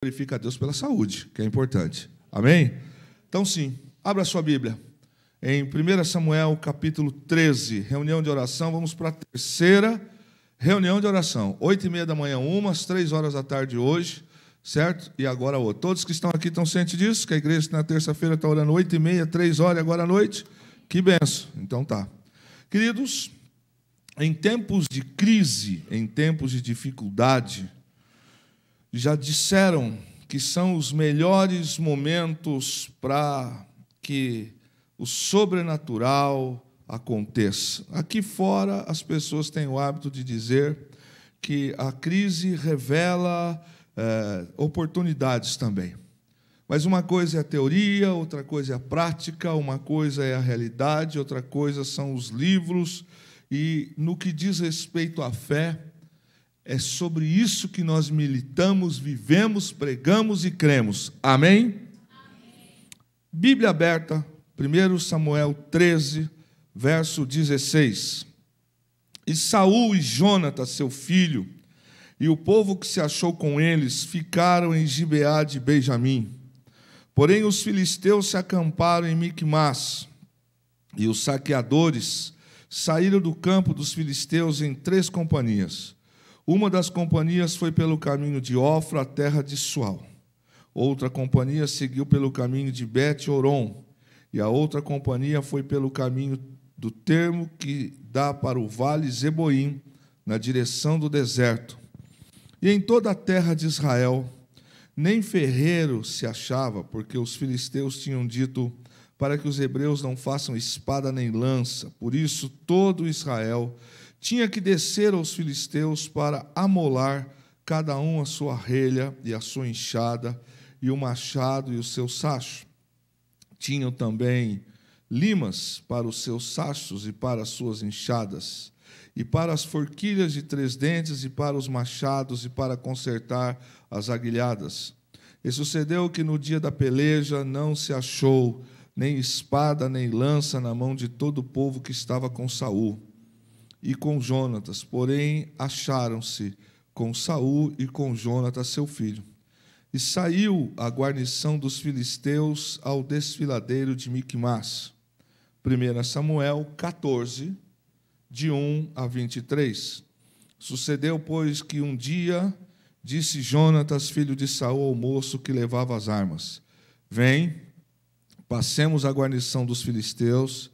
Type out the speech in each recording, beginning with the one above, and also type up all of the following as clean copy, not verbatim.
glorifica a Deus pela saúde, que é importante. Amém? Então, sim, abra a sua Bíblia. Em 1 Samuel, capítulo 13, reunião de oração. Vamos para a terceira reunião de oração. 8h30 da manhã, às 3 horas da tarde hoje, certo? E agora outra. Todos que estão aqui estão cientes disso, que a igreja na terça-feira está orando 8h30, 3 horas e agora à noite. Que benção. Então tá. Queridos, em tempos de crise, em tempos de dificuldade, já disseram que são os melhores momentos para que o sobrenatural aconteça. Aqui fora, as pessoas têm o hábito de dizer que a crise revela oportunidades também. Mas uma coisa é a teoria, outra coisa é a prática, uma coisa é a realidade, outra coisa são os livros. E no que diz respeito à fé, é sobre isso que nós militamos, vivemos, pregamos e cremos. Amém? Amém. Bíblia aberta, 1 Samuel 13, verso 16. E Saul e Jonatas, seu filho, e o povo que se achou com eles, ficaram em Gibeá de Benjamim. Porém, os filisteus se acamparam em Micmas, e os saqueadores saíram do campo dos filisteus em 3 companhias. Uma das companhias foi pelo caminho de Ofra, a terra de Sual. Outra companhia seguiu pelo caminho de Bet-Horon, e a outra companhia foi pelo caminho do termo que dá para o vale Zeboim, na direção do deserto. E em toda a terra de Israel, nem ferreiro se achava, porque os filisteus tinham dito para que os hebreus não façam espada nem lança. Por isso, todo Israel tinha que descer aos filisteus para amolar cada um a sua relha e a sua enxada, e o machado e o seu sacho. Tinham também limas para os seus sachos e para as suas enxadas, e para as forquilhas de 3 dentes, e para os machados, e para consertar as aguilhadas. E sucedeu que no dia da peleja não se achou nem espada nem lança na mão de todo o povo que estava com Saul e com Jonatas, porém acharam-se com Saul e com Jonatas, seu filho. E saiu a guarnição dos filisteus ao desfiladeiro de Micmas. 1 Samuel 14, de 1 a 23. Sucedeu, pois, que um dia disse Jonatas, filho de Saul, ao moço que levava as armas: Vem, passemos a guarnição dos filisteus,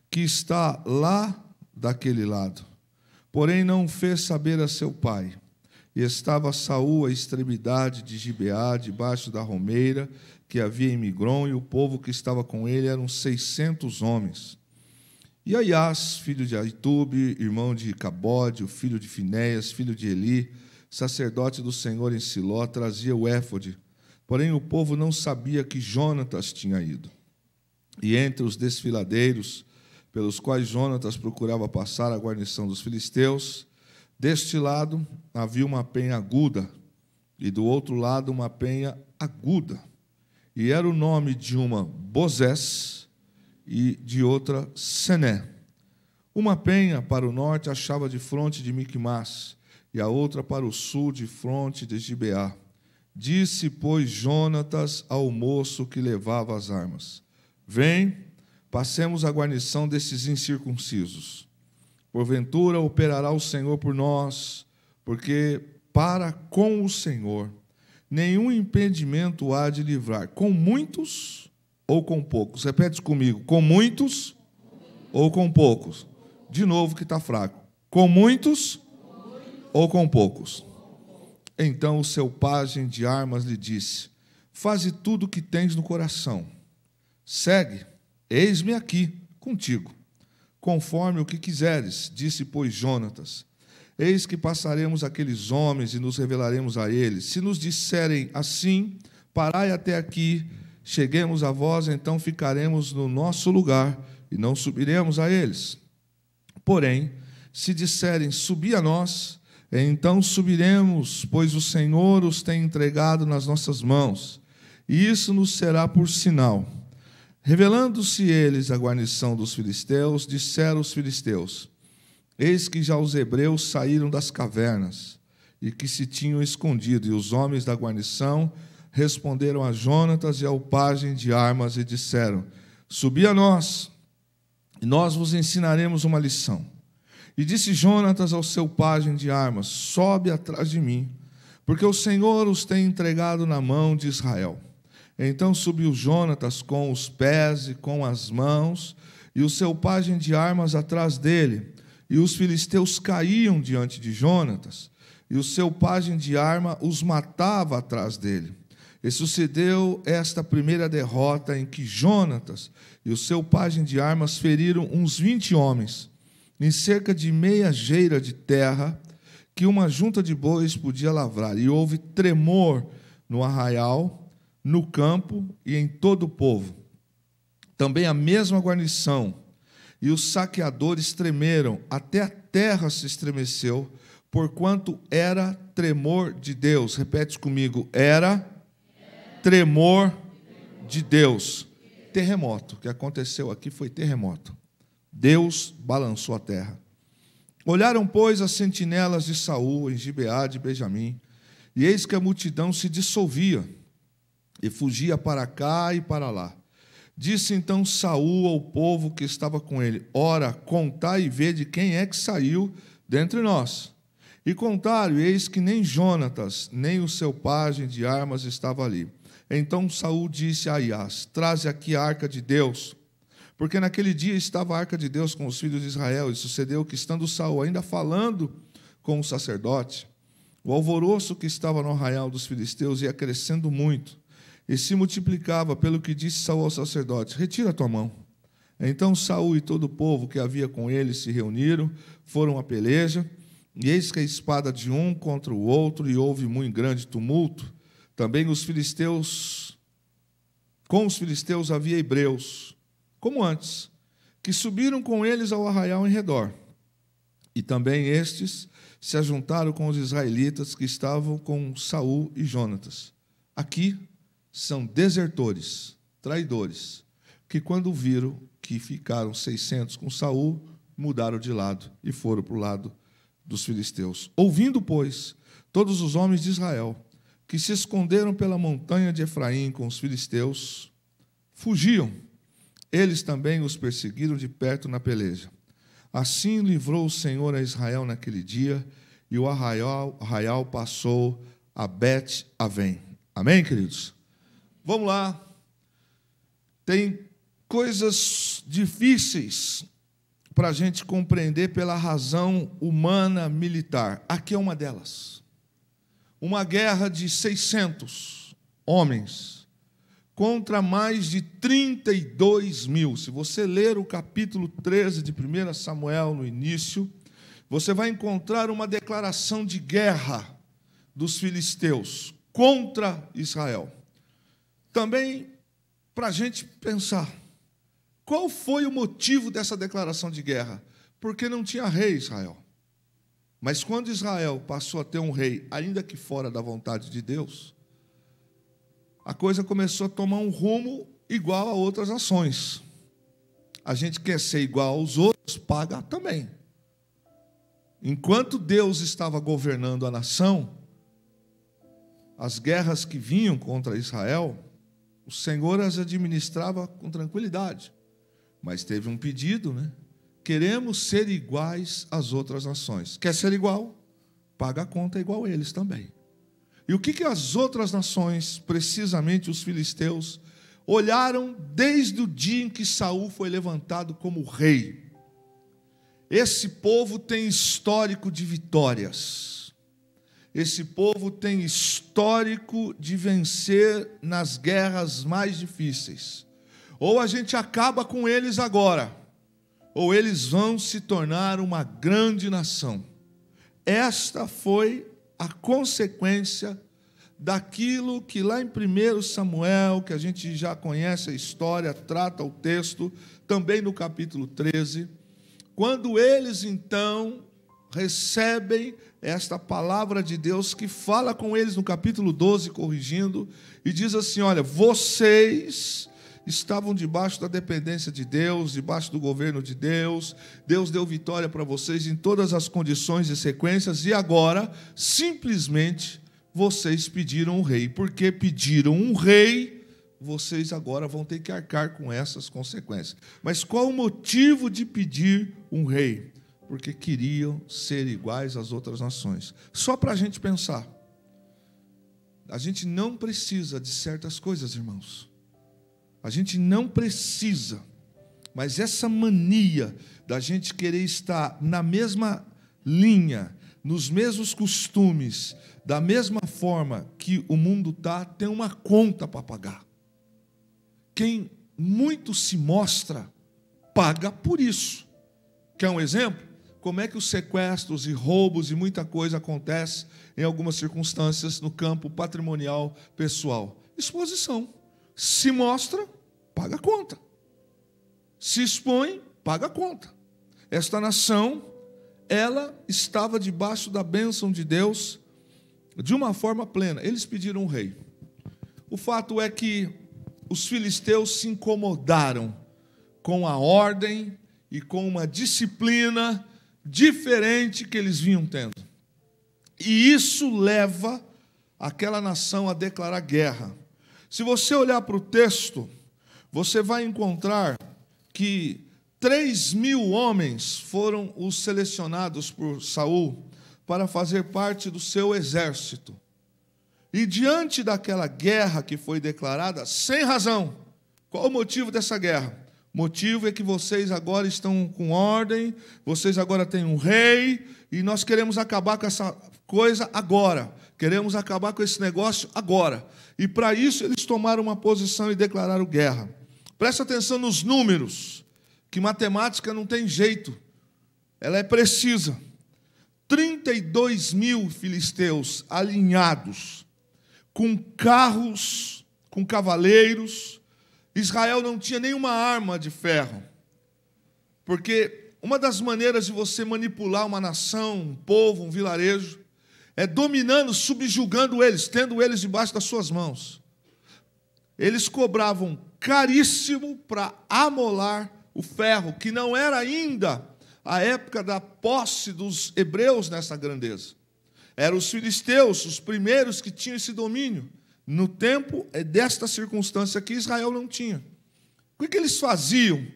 que está lá daquele lado. Porém não fez saber a seu pai. E estava Saul à extremidade de Gibeá, debaixo da romeira que havia em Migron, e o povo que estava com ele eram 600 homens. E Aias, filho de Aitube, irmão de Cabode, o filho de Finéias, filho de Eli, sacerdote do Senhor em Siló, trazia o éfode. Porém o povo não sabia que Jonatas tinha ido. E entre os desfiladeiros, pelos quais Jonatas procurava passar a guarnição dos filisteus, deste lado havia uma penha aguda, e do outro lado uma penha aguda. E era o nome de uma Bozés e de outra Sené. Uma penha para o norte achava de fronte de Micmas, e a outra para o sul de fronte de Gibeá. Disse, pois, Jonatas ao moço que levava as armas: Vem, passemos a guarnição desses incircuncisos. Porventura operará o Senhor por nós, porque para com o Senhor nenhum impedimento há de livrar, com muitos ou com poucos. Repete comigo: com muitos ou com poucos. De novo que está fraco. Com muitos ou com poucos. Então o seu pajem de armas lhe disse: Faze tudo o que tens no coração. Segue, eis-me aqui contigo, conforme o que quiseres. Disse, pois, Jonatas: Eis que passaremos aqueles homens e nos revelaremos a eles. Se nos disserem assim: Parai até aqui, cheguemos a vós, então ficaremos no nosso lugar e não subiremos a eles. Porém, se disserem: Subi a nós, então subiremos, pois o Senhor os tem entregado nas nossas mãos, e isso nos será por sinal. Revelando-se eles à guarnição dos filisteus, disseram os filisteus: Eis que já os hebreus saíram das cavernas, e que se tinham escondido, e os homens da guarnição responderam a Jonatas e ao pajem de armas e disseram: subi a nós, e nós vos ensinaremos uma lição. E disse Jonatas ao seu pajem de armas: sobe atrás de mim, porque o Senhor os tem entregado na mão de Israel. Então subiu Jonatas com os pés e com as mãos, e o seu pajem de armas atrás dele, e os filisteus caíam diante de Jonatas, e o seu pajem de arma os matava atrás dele. E sucedeu esta primeira derrota em que Jonatas e o seu pajem de armas feriram uns 20 homens, em cerca de meia geira de terra, que uma junta de bois podia lavrar. E houve tremor no arraial, no campo e em todo o povo. Também a mesma guarnição e os saqueadores tremeram, até a terra se estremeceu, porquanto era tremor de Deus. Repete comigo: era tremor de Deus. Terremoto. O que aconteceu aqui foi terremoto. Deus balançou a terra. Olharam, pois, as sentinelas de Saul em Gibeá de Benjamim, e eis que a multidão se dissolvia e fugia para cá e para lá. Disse então Saul ao povo que estava com ele: ora, contai e vede quem é que saiu dentre nós. E contaram, e eis que nem Jonatas, nem o seu pajem de armas estava ali. Então Saul disse a Aias: traze aqui a arca de Deus. Porque naquele dia estava a arca de Deus com os filhos de Israel, e sucedeu que, estando Saul ainda falando com o sacerdote, o alvoroço que estava no arraial dos filisteus ia crescendo muito, e se multiplicava, pelo que disse Saul ao sacerdote: retira a tua mão. Então Saul e todo o povo que havia com ele se reuniram, foram à peleja, e eis que a espada de um contra o outro, e houve muito grande tumulto. Também com os filisteus havia hebreus, como antes, que subiram com eles ao arraial em redor. E também estes se ajuntaram com os israelitas que estavam com Saul e Jonatas. Aqui são desertores, traidores, que quando viram que ficaram 600 com Saul, mudaram de lado e foram para o lado dos filisteus. Ouvindo, pois, todos os homens de Israel, que se esconderam pela montanha de Efraim com os filisteus, fugiam. Eles também os perseguiram de perto na peleja. Assim livrou o Senhor a Israel naquele dia, e o arraial passou a Bet-Avém. Amém, queridos? Vamos lá. Tem coisas difíceis para a gente compreender pela razão humana militar. Aqui é uma delas. Uma guerra de 600 homens contra mais de 32 mil. Se você ler o capítulo 13 de 1 Samuel no início, você vai encontrar uma declaração de guerra dos filisteus contra Israel. Também, para a gente pensar, qual foi o motivo dessa declaração de guerra? Porque não tinha rei Israel. Mas quando Israel passou a ter um rei, ainda que fora da vontade de Deus, a coisa começou a tomar um rumo igual a outras nações. A gente quer ser igual aos outros, paga também. Enquanto Deus estava governando a nação, as guerras que vinham contra Israel, o Senhor as administrava com tranquilidade. Mas teve um pedido, né? Queremos ser iguais às outras nações. Quer ser igual? Paga a conta igual a eles também. E o que as outras nações, precisamente os filisteus, olharam desde o dia em que Saul foi levantado como rei? Esse povo tem histórico de vitórias. Esse povo tem histórico de vencer nas guerras mais difíceis. Ou a gente acaba com eles agora, ou eles vão se tornar uma grande nação. Esta foi a consequência daquilo que lá em 1 Samuel, que a gente já conhece a história, trata o texto, também no capítulo 13, quando eles então recebem esta palavra de Deus que fala com eles no capítulo 12, corrigindo, e diz assim: olha, vocês estavam debaixo da dependência de Deus, debaixo do governo de Deus, Deus deu vitória para vocês em todas as condições e sequências, e agora, simplesmente, vocês pediram um rei. Porque pediram um rei, vocês agora vão ter que arcar com essas consequências. Mas qual o motivo de pedir um rei? Porque queriam ser iguais às outras nações. Só para a gente pensar. A gente não precisa de certas coisas, irmãos. A gente não precisa. Mas essa mania da gente querer estar na mesma linha, nos mesmos costumes, da mesma forma que o mundo está, tem uma conta para pagar. Quem muito se mostra, paga por isso. Quer um exemplo? Como é que os sequestros e roubos e muita coisa acontece em algumas circunstâncias no campo patrimonial pessoal? Exposição. Se mostra, paga a conta. Se expõe, paga a conta. Esta nação, ela estava debaixo da bênção de Deus de uma forma plena. Eles pediram um rei. O fato é que os filisteus se incomodaram com a ordem e com uma disciplina diferente que eles vinham tendo. E isso leva aquela nação a declarar guerra. Se você olhar para o texto, você vai encontrar que 3.000 homens foram os selecionados por Saul para fazer parte do seu exército. E diante daquela guerra que foi declarada, sem razão. Qual o motivo dessa guerra? O motivo é que vocês agora estão com ordem, vocês agora têm um rei, e nós queremos acabar com essa coisa agora. Queremos acabar com esse negócio agora. E para isso eles tomaram uma posição e declararam guerra. Presta atenção nos números, que matemática não tem jeito. Ela é precisa. 32.000 filisteus alinhados, com carros, com cavaleiros. Israel não tinha nenhuma arma de ferro. Porque uma das maneiras de você manipular uma nação, um povo, um vilarejo, é dominando, subjugando eles, tendo eles debaixo das suas mãos. Eles cobravam caríssimo para amolar o ferro, que não era ainda a época da posse dos hebreus nessa grandeza. Eram os filisteus, os primeiros que tinham esse domínio. No tempo desta circunstância que Israel não tinha. O que eles faziam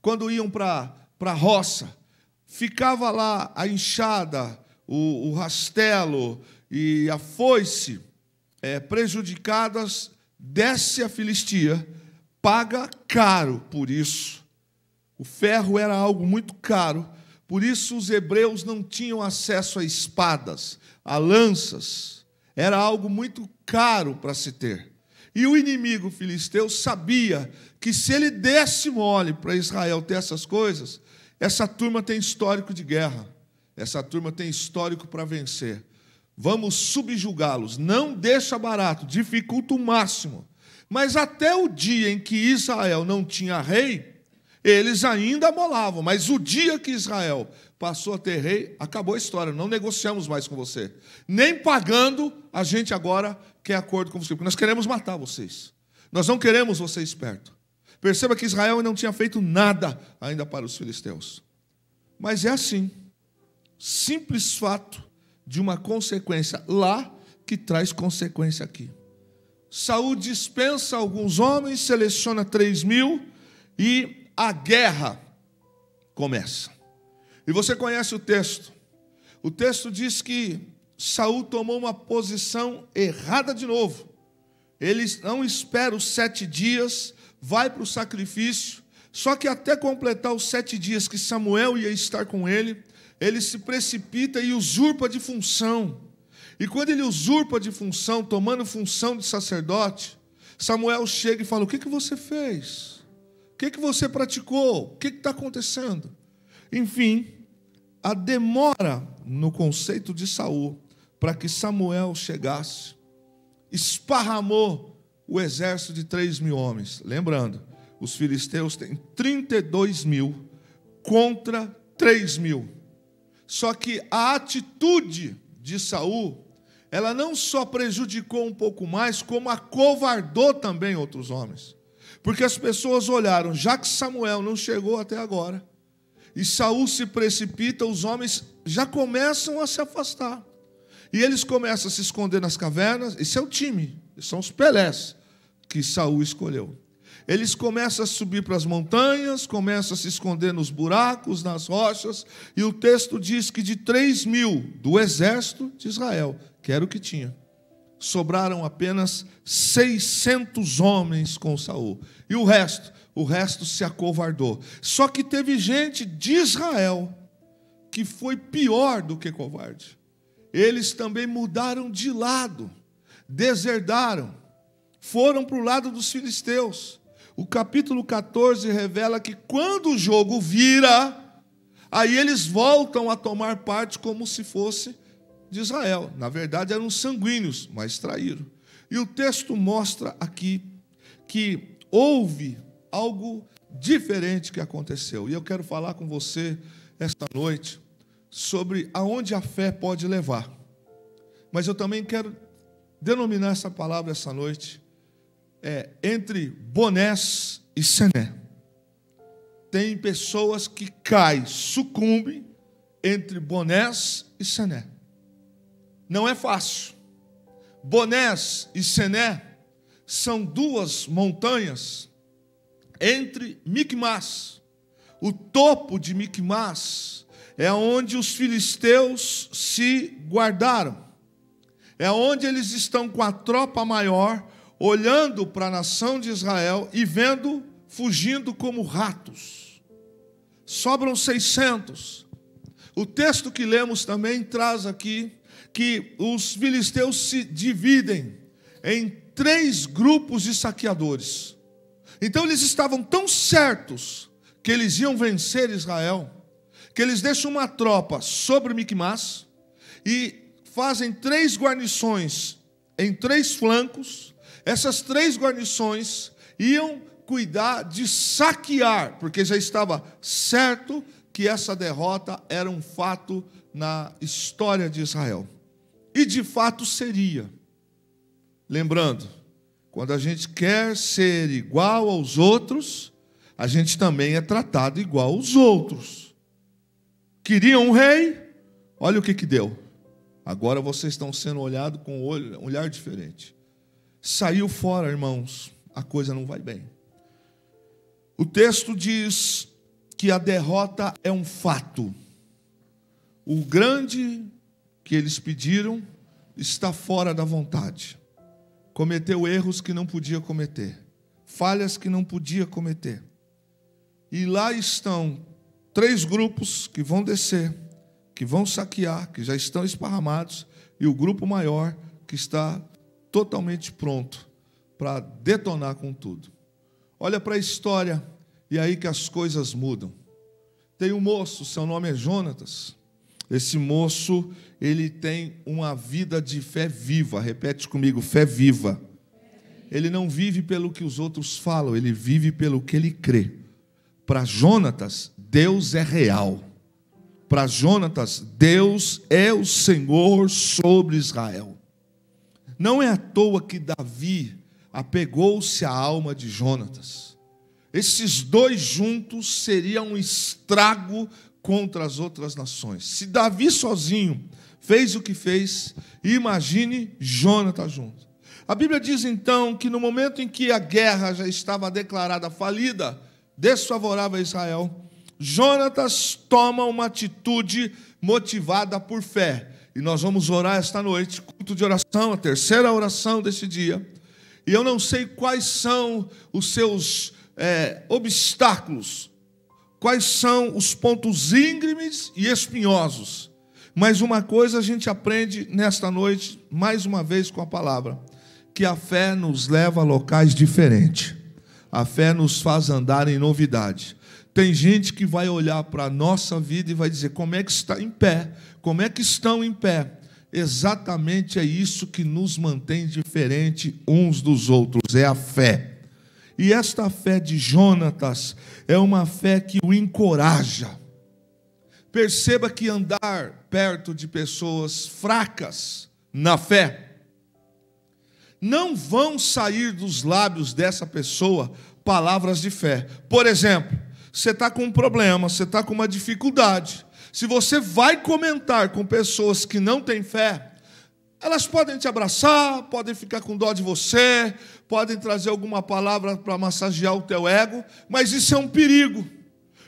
quando iam para a roça? Ficava lá a enxada, o rastelo e a foice prejudicadas, desce a Filistia, paga caro por isso. O ferro era algo muito caro, por isso os hebreus não tinham acesso a espadas, a lanças. Era algo muito caro para se ter. E o inimigo filisteu sabia que se ele desse mole para Israel ter essas coisas, essa turma tem histórico de guerra. Essa turma tem histórico para vencer. Vamos subjugá-los. Não deixa barato, dificulta o máximo. Mas até o dia em que Israel não tinha rei, eles ainda amolavam. Mas o dia que Israel passou a ter rei, acabou a história. Não negociamos mais com você. Nem pagando, a gente agora quer acordo com você. Porque nós queremos matar vocês. Nós não queremos vocês perto. Perceba que Israel não tinha feito nada ainda para os filisteus. Mas é assim. Simples fato de uma consequência lá que traz consequência aqui. Saul dispensa alguns homens, seleciona 3.000 e a guerra começa. E você conhece o texto. O texto diz que Saul tomou uma posição errada de novo. Ele não espera os 7 dias, vai para o sacrifício. Só que até completar os 7 dias que Samuel ia estar com ele, ele se precipita e usurpa de função. E quando ele usurpa de função, tomando função de sacerdote, Samuel chega e fala: o que você fez? O que você praticou? O que está acontecendo? Enfim, a demora no conceito de Saul para que Samuel chegasse, esparramou o exército de 3.000 homens. Lembrando, os filisteus têm 32.000 contra 3.000. Só que a atitude de Saul, ela não só prejudicou um pouco mais, como acovardou também outros homens. Porque as pessoas olharam, já que Samuel não chegou até agora, e Saul se precipita, os homens já começam a se afastar. E eles começam a se esconder nas cavernas. Esse é o time, são os Pelés que Saul escolheu. Eles começam a subir para as montanhas, começam a se esconder nos buracos, nas rochas, e o texto diz que de 3.000 do exército de Israel, que era o que tinha, sobraram apenas 600 homens com Saul. E o resto se acovardou. Só que teve gente de Israel que foi pior do que covarde. Eles também mudaram de lado, deserdaram, foram para o lado dos filisteus. O capítulo 14 revela que quando o jogo vira, aí eles voltam a tomar parte como se fosse de Israel. Na verdade, eram sanguíneos, mas traíram. E o texto mostra aqui que houve algo diferente que aconteceu. E eu quero falar com você esta noite sobre aonde a fé pode levar. Mas eu também quero denominar essa palavra essa noite entre Bonés e Sené. Tem pessoas que caem, sucumbem entre Bonés e Sené. Não é fácil. Bonés e Sené são duas montanhas entre Micmas. O topo de Micmas é onde os filisteus se guardaram. É onde eles estão com a tropa maior, olhando para a nação de Israel e vendo, fugindo como ratos. Sobram 600. O texto que lemos também traz aqui que os filisteus se dividem em 3 grupos de saqueadores. Então eles estavam tão certos que eles iam vencer Israel, que eles deixam uma tropa sobre Micmas e fazem 3 guarnições em 3 flancos. Essas 3 guarnições iam cuidar de saquear, porque já estava certo que essa derrota era um fato na história de Israel. E de fato seria. Lembrando, quando a gente quer ser igual aos outros, a gente também é tratado igual aos outros. Queriam um rei? Olha o que deu. Agora vocês estão sendo olhados com um olhar diferente. Saiu fora, irmãos, a coisa não vai bem. O texto diz que a derrota é um fato. O grande que eles pediram está fora da vontade. Cometeu erros que não podia cometer, falhas que não podia cometer. E lá estão 3 grupos que vão descer, que vão saquear, que já estão esparramados, e o grupo maior que está totalmente pronto para detonar com tudo. Olha para a história, e aí que as coisas mudam. Tem um moço, seu nome é Jonatas. Esse moço, ele tem uma vida de fé viva. Repete comigo, fé viva. Ele não vive pelo que os outros falam, ele vive pelo que ele crê. Para Jonatas, Deus é real. Para Jonatas, Deus é o Senhor sobre Israel. Não é à toa que Davi apegou-se à alma de Jonatas. Esses 2 juntos seriam um estrago contra as outras nações. Se Davi sozinho fez o que fez, imagine Jonatas junto. A Bíblia diz então que no momento em que a guerra já estava declarada falida, desfavorável a Israel, Jonatas toma uma atitude motivada por fé. E nós vamos orar esta noite, culto de oração, a 3ª oração deste dia. E eu não sei quais são os seus obstáculos, quais são os pontos íngremes e espinhosos. Mas uma coisa a gente aprende nesta noite, mais uma vez com a palavra, que a fé nos leva a locais diferentes. A fé nos faz andar em novidade. Tem gente que vai olhar para a nossa vida e vai dizer, como é que está em pé? Como é que estão em pé? Exatamente é isso que nos mantém diferente uns dos outros, é a fé. E esta fé de Jonatas é uma fé que o encoraja. Perceba que andar perto de pessoas fracas na fé, não vão sair dos lábios dessa pessoa palavras de fé. Por exemplo, você está com um problema, você está com uma dificuldade. Se você vai comentar com pessoas que não têm fé, Elas podem te abraçar, podem ficar com dó de você, podem trazer alguma palavra para massagear o teu ego, mas isso é um perigo.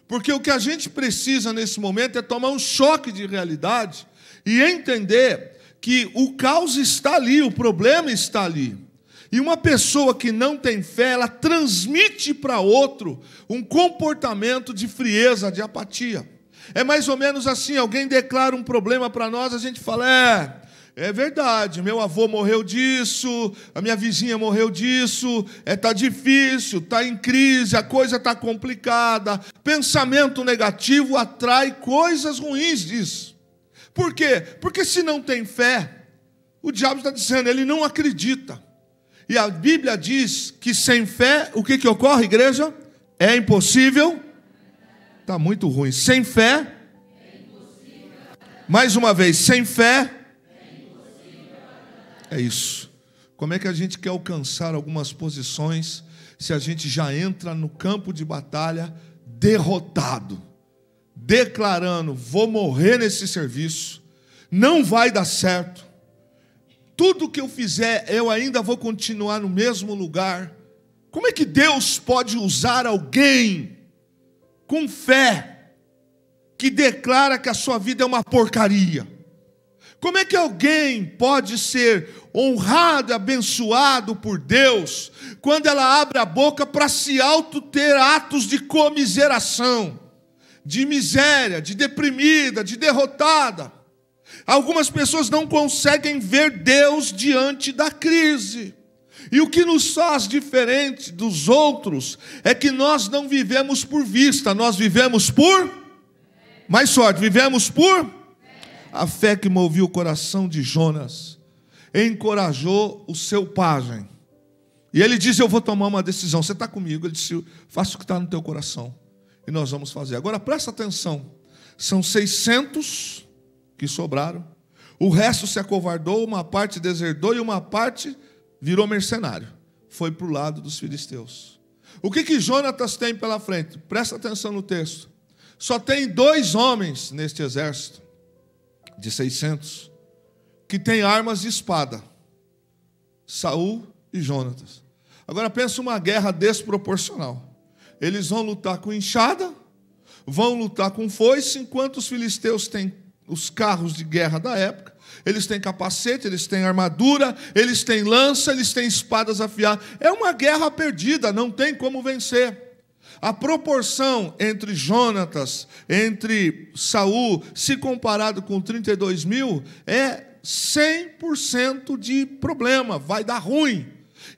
Porque o que a gente precisa nesse momento é tomar um choque de realidade e entender que o caos está ali, o problema está ali. E uma pessoa que não tem fé, ela transmite para outro um comportamento de frieza, de apatia. É mais ou menos assim, alguém declara um problema para nós, a gente fala, é verdade, meu avô morreu disso, a minha vizinha morreu disso, está difícil, está em crise, a coisa está complicada. Pensamento negativo atrai coisas ruins disso. Por quê? Porque se não tem fé, o diabo está dizendo, ele não acredita. E a Bíblia diz que sem fé, o que ocorre, igreja? É impossível. Está muito ruim. Sem fé. Mais uma vez, sem fé. É isso. Como é que a gente quer alcançar algumas posições se a gente já entra no campo de batalha derrotado, declarando, vou morrer nesse serviço, não vai dar certo, tudo que eu fizer, eu ainda vou continuar no mesmo lugar. Como é que Deus pode usar alguém com fé que declara que a sua vida é uma porcaria? Como é que alguém pode ser honrado e abençoado por Deus quando ela abre a boca para se ter atos de comiseração, de miséria, de deprimida, de derrotada? Algumas pessoas não conseguem ver Deus diante da crise. E o que nos faz diferente dos outros é que nós não vivemos por vista, nós vivemos por... Mais forte, vivemos por... A fé que movia o coração de Jonas encorajou o seu pajem. E ele disse, eu vou tomar uma decisão. Você está comigo? Ele disse, faça o que está no teu coração. E nós vamos fazer. Agora presta atenção. São 600 que sobraram. O resto se acovardou, uma parte deserdou e uma parte virou mercenário. Foi para o lado dos filisteus. O que Jonatas tem pela frente? Presta atenção no texto. Só tem 2 homens neste exército de 600 que tem armas de espada, Saul e Jonatas. Agora pensa uma guerra desproporcional. Eles vão lutar com enxada, vão lutar com foice, enquanto os filisteus têm os carros de guerra da época, eles têm capacete, eles têm armadura, eles têm lança, eles têm espadas afiadas. É uma guerra perdida, não tem como vencer. A proporção entre Jonatas, entre Saul, se comparado com 32 mil, é 100% de problema, vai dar ruim.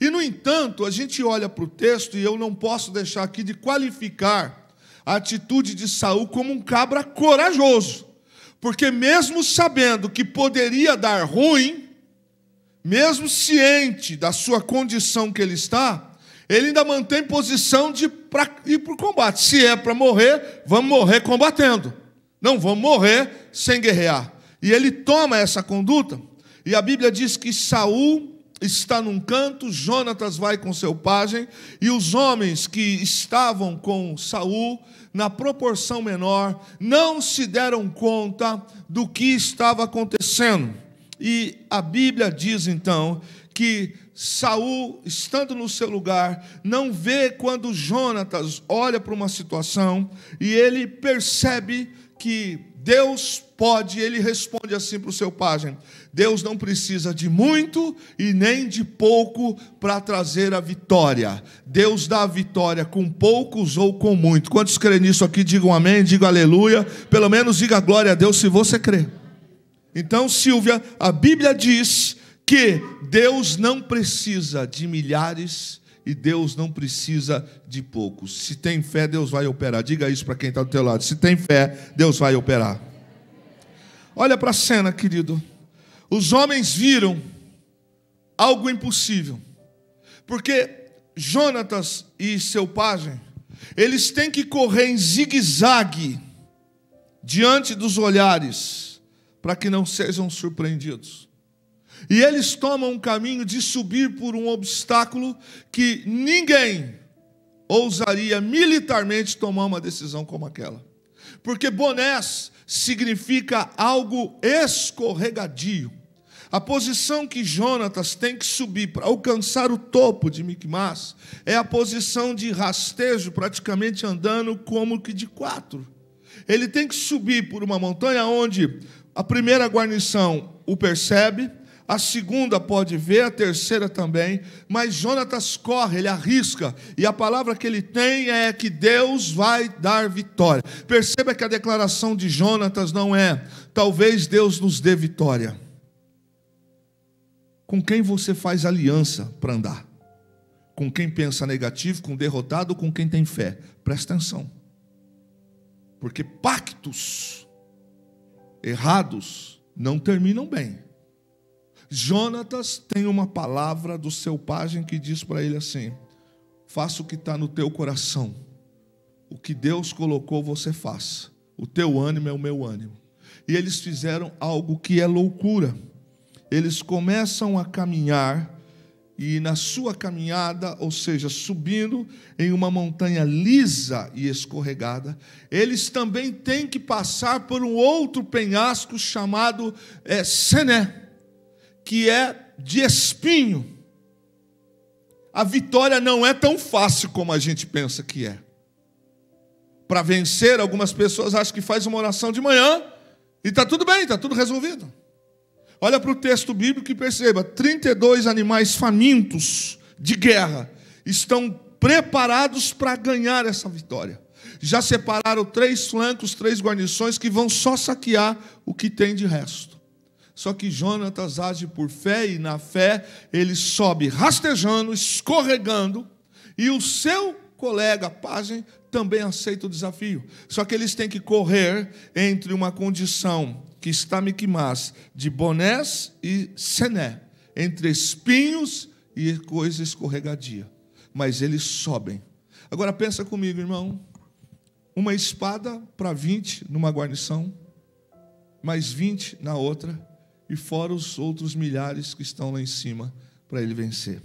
E, no entanto, a gente olha para o texto, e eu não posso deixar aqui de qualificar a atitude de Saul como um cabra corajoso. Porque mesmo sabendo que poderia dar ruim, mesmo ciente da sua condição que ele está, ele ainda mantém posição para ir para o combate. Se é para morrer, vamos morrer combatendo. Não vamos morrer sem guerrear. E ele toma essa conduta. E a Bíblia diz que Saul está num canto, Jonatas vai com seu pajem, e os homens que estavam com Saul, na proporção menor, não se deram conta do que estava acontecendo. E a Bíblia diz então que Saul, estando no seu lugar, não vê quando Jonatas olha para uma situação e ele percebe que Deus pode, ele responde assim para o seu pajem: Deus não precisa de muito e nem de pouco para trazer a vitória. Deus dá a vitória com poucos ou com muito. Quantos creem nisso aqui, digam amém, digam aleluia. Pelo menos diga glória a Deus se você crê. Então, Silvia, a Bíblia diz que Deus não precisa de milhares e Deus não precisa de poucos. Se tem fé, Deus vai operar. Diga isso para quem está do teu lado. Se tem fé, Deus vai operar. Olha para a cena, querido. Os homens viram algo impossível. Porque Jonatas e seu pajem, eles têm que correr em zigue-zague diante dos olhares, para que não sejam surpreendidos. E eles tomam um caminho de subir por um obstáculo que ninguém ousaria militarmente tomar uma decisão como aquela. Porque Bonés significa algo escorregadio. A posição que Jonatas tem que subir para alcançar o topo de Micmas é a posição de rastejo, praticamente andando como que de 4. Ele tem que subir por uma montanha onde a primeira guarnição o percebe, a segunda pode ver, a terceira também, mas Jonatas corre, ele arrisca, e a palavra que ele tem é que Deus vai dar vitória. Perceba que a declaração de Jonatas não é, talvez Deus nos dê vitória. Com quem você faz aliança para andar? Com quem pensa negativo, com derrotado, com quem tem fé? Presta atenção. Porque pactos errados não terminam bem. Jonatas tem uma palavra do seu pajem que diz para ele assim: faça o que está no teu coração. O que Deus colocou, você faça. O teu ânimo é o meu ânimo. E eles fizeram algo que é loucura. Eles começam a caminhar, e na sua caminhada, ou seja, subindo em uma montanha lisa e escorregada, eles também têm que passar por um outro penhasco chamado Sené, que é de espinho. A vitória não é tão fácil como a gente pensa que é. Para vencer, algumas pessoas acham que faz uma oração de manhã e está tudo bem, está tudo resolvido. Olha para o texto bíblico e perceba, 32 animais famintos de guerra estão preparados para ganhar essa vitória. Já separaram 3 flancos, 3 guarnições que vão só saquear o que tem de resto. Só que Jonatas age por fé, e na fé ele sobe rastejando, escorregando, e o seu colega pajem também aceita o desafio. Só que eles têm que correr entre uma condição que está Micmas, de Bonés e Sené, entre espinhos e coisa escorregadia. Mas eles sobem. Agora pensa comigo, irmão. Uma espada para 20 numa guarnição, mais 20 na outra, e fora os outros milhares que estão lá em cima para ele vencer.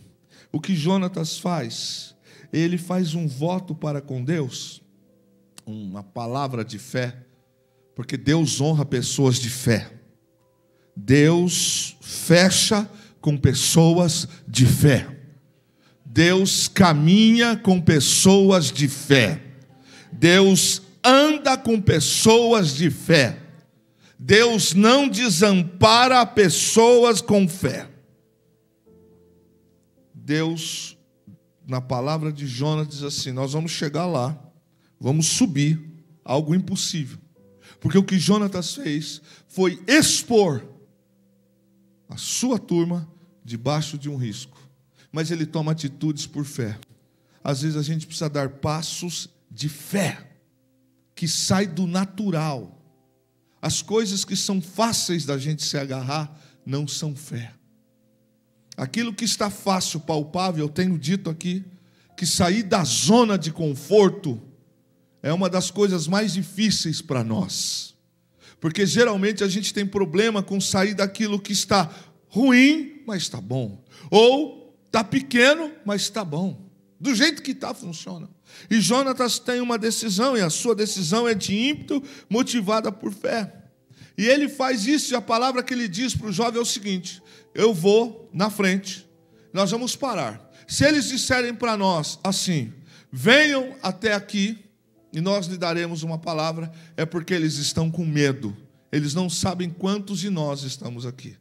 O que Jonatas faz? Ele faz um voto para com Deus, uma palavra de fé, porque Deus honra pessoas de fé. Deus fecha com pessoas de fé. Deus caminha com pessoas de fé. Deus anda com pessoas de fé. Deus não desampara pessoas com fé. Deus, na palavra de Jonas, diz assim: nós vamos chegar lá, vamos subir, algo impossível. Porque o que Jonatas fez foi expor a sua turma debaixo de um risco. Mas ele toma atitudes por fé. Às vezes a gente precisa dar passos de fé, que sai do natural. As coisas que são fáceis da gente se agarrar não são fé. Aquilo que está fácil, palpável, eu tenho dito aqui, que sair da zona de conforto é uma das coisas mais difíceis para nós. Porque geralmente a gente tem problema com sair daquilo que está ruim, mas está bom. Ou está pequeno, mas está bom. Do jeito que está, funciona. E Jonatas tem uma decisão, e a sua decisão é de ímpeto, motivada por fé. E ele faz isso, e a palavra que ele diz para o jovem é o seguinte: eu vou na frente, nós vamos parar. Se eles disserem para nós assim: venham até aqui, e nós lhe daremos uma palavra, é porque eles estão com medo. Eles não sabem quantos de nós estamos aqui.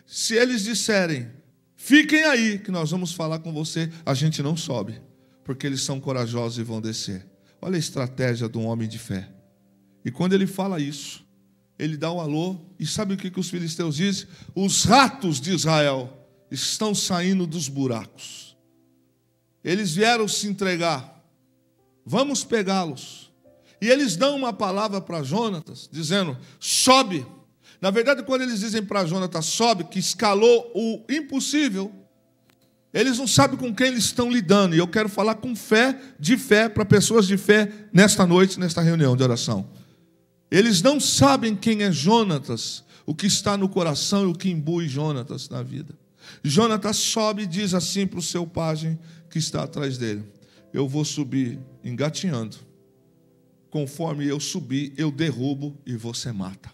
Se eles disserem: fiquem aí, que nós vamos falar com você, a gente não sobe, porque eles são corajosos e vão descer. Olha a estratégia de um homem de fé. E quando ele fala isso, ele dá um alô, e sabe o que os filisteus dizem? Os ratos de Israel estão saindo dos buracos. Eles vieram se entregar. Vamos pegá-los. E eles dão uma palavra para Jonatas, dizendo: sobe. Na verdade, quando eles dizem para Jonatas: sobe, que escalou o impossível, eles não sabem com quem eles estão lidando. E eu quero falar com fé, de fé, para pessoas de fé, nesta noite, nesta reunião de oração. Eles não sabem quem é Jonatas, o que está no coração e o que imbui Jonatas na vida. Jonatas sobe e diz assim para o seu pajem que está atrás dele: eu vou subir engatinhando. Conforme eu subir, eu derrubo e você mata.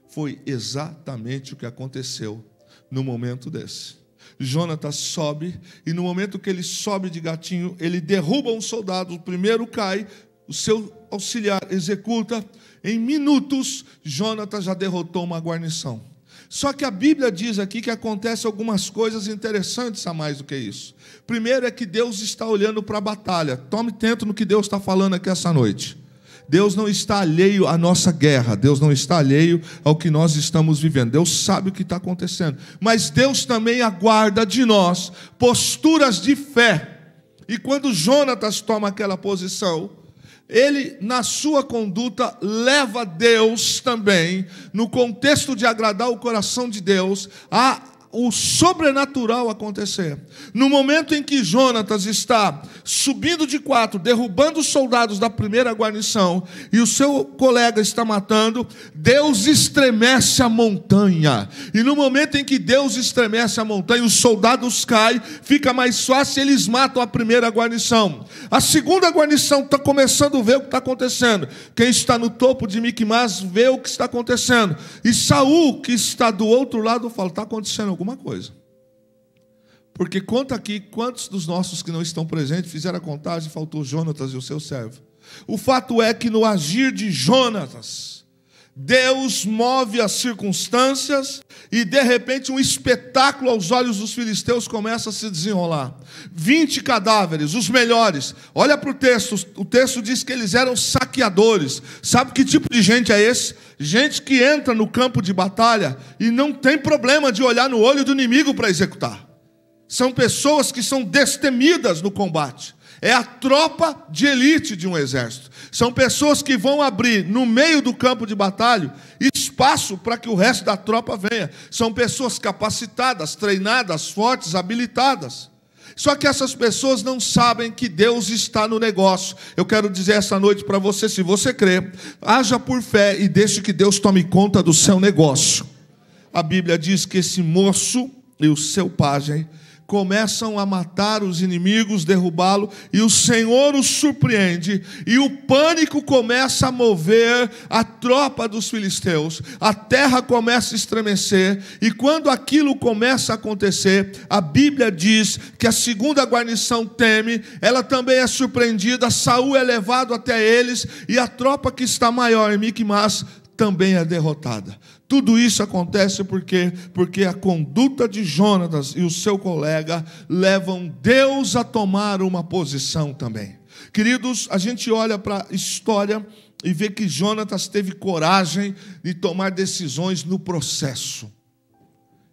Foi exatamente o que aconteceu. no momento desse. Jonatas sobe, e no momento que ele sobe de gatinho, ele derruba um soldado, o primeiro cai, o seu auxiliar executa. Em minutos, Jonatas já derrotou uma guarnição. Só que a Bíblia diz aqui que acontece algumas coisas interessantes a mais do que isso. Primeiro é que Deus está olhando para a batalha. Tome atento no que Deus está falando aqui essa noite. Deus não está alheio à nossa guerra. Deus não está alheio ao que nós estamos vivendo. Deus sabe o que está acontecendo. Mas Deus também aguarda de nós posturas de fé. E quando Jonatas toma aquela posição, ele, na sua conduta, leva Deus também, no contexto de agradar o coração de Deus, a o sobrenatural acontecer. No momento em que Jonatas está subindo de 4, derrubando os soldados da primeira guarnição, e o seu colega está matando, Deus estremece a montanha. E no momento em que Deus estremece a montanha, os soldados caem, fica mais fácil, eles matam a primeira guarnição. A segunda guarnição está começando a ver o que está acontecendo. Quem está no topo de Miquimás vê o que está acontecendo. E Saul, que está do outro lado, fala: está acontecendo alguma coisa. Porque conta aqui quantos dos nossos que não estão presentes fizeram a contagem, faltou Jonatas e o seu servo. O fato é que no agir de Jonatas, Deus move as circunstâncias e de repente um espetáculo aos olhos dos filisteus começa a se desenrolar. 20 cadáveres, os melhores. Olha para o texto diz que eles eram saqueadores. Sabe que tipo de gente é esse? Gente que entra no campo de batalha e não tem problema de olhar no olho do inimigo para executar. São pessoas que são destemidas no combate. É a tropa de elite de um exército. São pessoas que vão abrir no meio do campo de batalha espaço para que o resto da tropa venha. São pessoas capacitadas, treinadas, fortes, habilitadas. Só que essas pessoas não sabem que Deus está no negócio. Eu quero dizer essa noite para você, se você crê, haja por fé e deixe que Deus tome conta do seu negócio. A Bíblia diz que esse moço e o seu pajem começam a matar os inimigos, derrubá-lo, e o Senhor os surpreende, e o pânico começa a mover a tropa dos filisteus, a terra começa a estremecer, e quando aquilo começa a acontecer, a Bíblia diz que a segunda guarnição teme, ela também é surpreendida, Saul é levado até eles, e a tropa que está maior em Miquimás também é derrotada. Tudo isso acontece porque a conduta de Jonatas e o seu colega levam Deus a tomar uma posição também. Queridos, a gente olha para a história e vê que Jonatas teve coragem de tomar decisões no processo.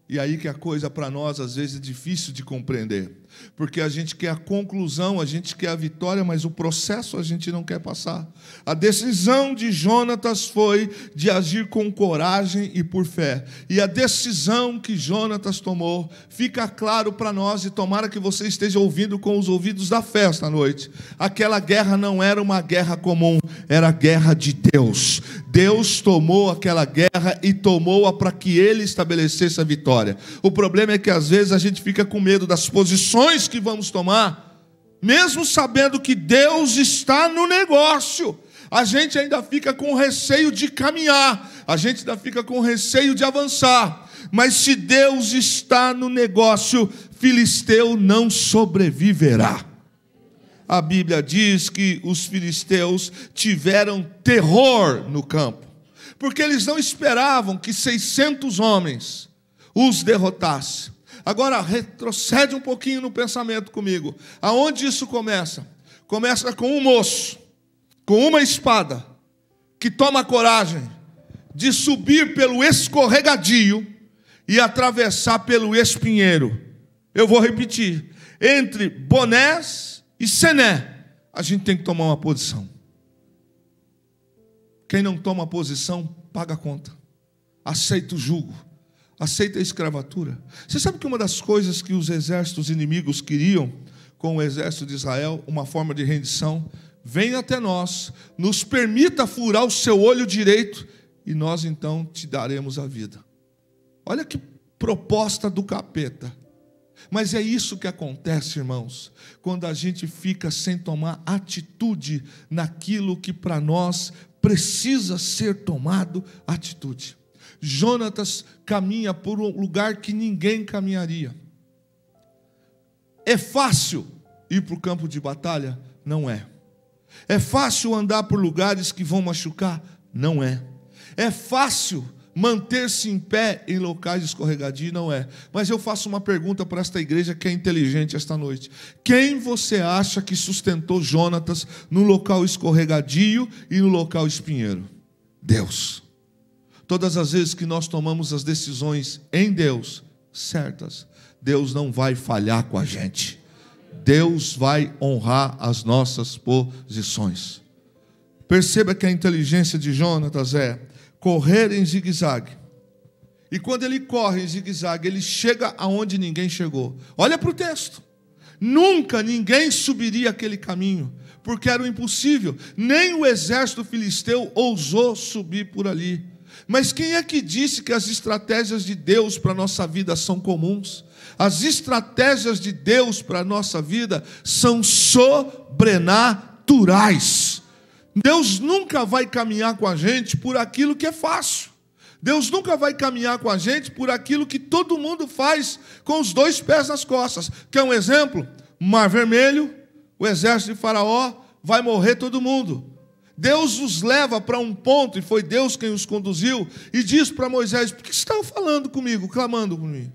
E aí que a coisa para nós às vezes é difícil de compreender. Porque a gente quer a conclusão, a gente quer a vitória, mas o processo a gente não quer passar. A decisão de Jonatas foi de agir com coragem e por fé. E a decisão que Jonatas tomou fica claro para nós, e tomara que você esteja ouvindo com os ouvidos da fé esta noite. Aquela guerra não era uma guerra comum, era a guerra de Deus. Deus tomou aquela guerra e tomou-a para que Ele estabelecesse a vitória. O problema é que às vezes a gente fica com medo das posições que vamos tomar, mesmo sabendo que Deus está no negócio. A gente ainda fica com receio de caminhar, a gente ainda fica com receio de avançar. Mas se Deus está no negócio, filisteu não sobreviverá. A Bíblia diz que os filisteus tiveram terror no campo, porque eles não esperavam que 600 homens os derrotassem. Agora, retrocede um pouquinho no pensamento comigo. Aonde isso começa? Começa com um moço, com uma espada, que toma coragem de subir pelo escorregadio e atravessar pelo espinheiro. Eu vou repetir. Entre Bonés e Sené, a gente tem que tomar uma posição. Quem não toma posição, paga a conta. Aceita o jugo. Aceita a escravatura. Você sabe que uma das coisas que os exércitos inimigos queriam com o exército de Israel, uma forma de rendição: venha até nós, nos permita furar o seu olho direito e nós então te daremos a vida. Olha que proposta do capeta. Mas é isso que acontece, irmãos, quando a gente fica sem tomar atitude naquilo que para nós precisa ser tomado atitude. Jonatas caminha por um lugar que ninguém caminharia. É fácil ir para o campo de batalha? Não é. É fácil andar por lugares que vão machucar? Não é. É fácil manter-se em pé em locais escorregadios? Não é. Mas eu faço uma pergunta para esta igreja que é inteligente esta noite. Quem você acha que sustentou Jonatas no local escorregadio e no local espinheiro? Deus. Todas as vezes que nós tomamos as decisões em Deus certas, Deus não vai falhar com a gente. Deus vai honrar as nossas posições. Perceba que a inteligência de Jonatas é correr em zigue-zague. E quando ele corre em zigue-zague, ele chega aonde ninguém chegou. Olha para o texto. Nunca ninguém subiria aquele caminho, porque era o impossível. Nem o exército filisteu ousou subir por ali. Mas quem é que disse que as estratégias de Deus para a nossa vida são comuns? As estratégias de Deus para a nossa vida são sobrenaturais. Deus nunca vai caminhar com a gente por aquilo que é fácil. Deus nunca vai caminhar com a gente por aquilo que todo mundo faz com os 2 pés nas costas. Quer um exemplo? Mar Vermelho, o exército de Faraó, vai morrer todo mundo. Deus os leva para um ponto, e foi Deus quem os conduziu, e diz para Moisés: por que você estava falando comigo, clamando comigo?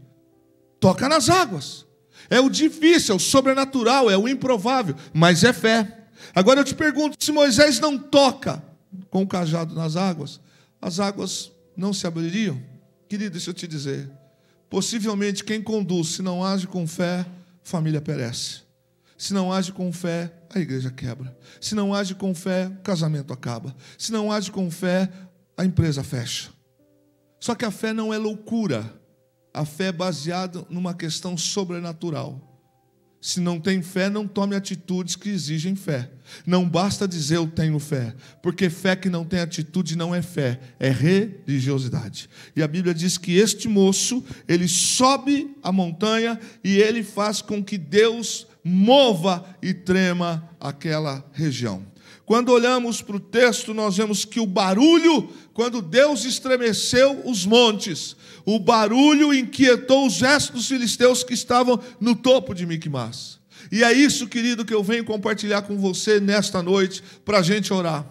Toca nas águas. É o difícil, é o sobrenatural, é o improvável, mas é fé. Agora eu te pergunto, se Moisés não toca com o cajado nas águas, as águas não se abririam? Querido, deixa eu te dizer, possivelmente quem conduz, se não age com fé, família perece. Se não age com fé, a igreja quebra. Se não age com fé, o casamento acaba. Se não age com fé, a empresa fecha. Só que a fé não é loucura. A fé é baseada numa questão sobrenatural. Se não tem fé, não tome atitudes que exigem fé. Não basta dizer eu tenho fé, porque fé que não tem atitude não é fé, é religiosidade. E a Bíblia diz que este moço, ele sobe a montanha e ele faz com que Deus mova e trema aquela região. Quando olhamos para o texto, nós vemos que o barulho, quando Deus estremeceu os montes, o barulho inquietou os restos dos filisteus que estavam no topo de Miquimás. E é isso, querido, que eu venho compartilhar com você nesta noite, para a gente orar.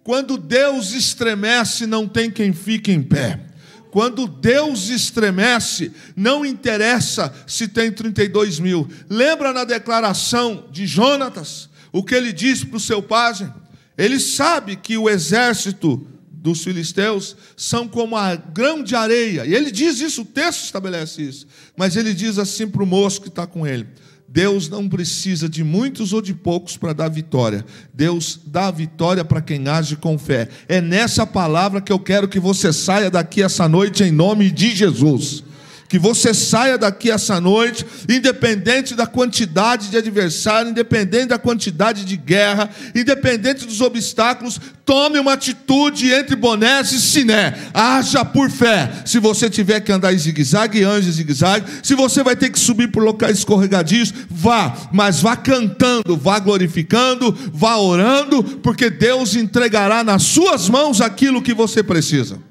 Quando Deus estremece, não tem quem fique em pé. Quando Deus estremece, não interessa se tem 32 mil. Lembra na declaração de Jonatas, o que ele disse para o seu pajem? Ele sabe que o exército dos filisteus são como a grão de areia. E ele diz isso, o texto estabelece isso. Mas ele diz assim para o moço que está com ele: Deus não precisa de muitos ou de poucos para dar vitória. Deus dá vitória para quem age com fé. É nessa palavra que eu quero que você saia daqui essa noite em nome de Jesus. Que você saia daqui essa noite, independente da quantidade de adversário, independente da quantidade de guerra, independente dos obstáculos, tome uma atitude entre Bonés e Siné. Haja por fé. Se você tiver que andar em zigue-zague, ande em zigue-zague. Se você vai ter que subir por locais escorregadios, vá. Mas vá cantando, vá glorificando, vá orando, porque Deus entregará nas suas mãos aquilo que você precisa.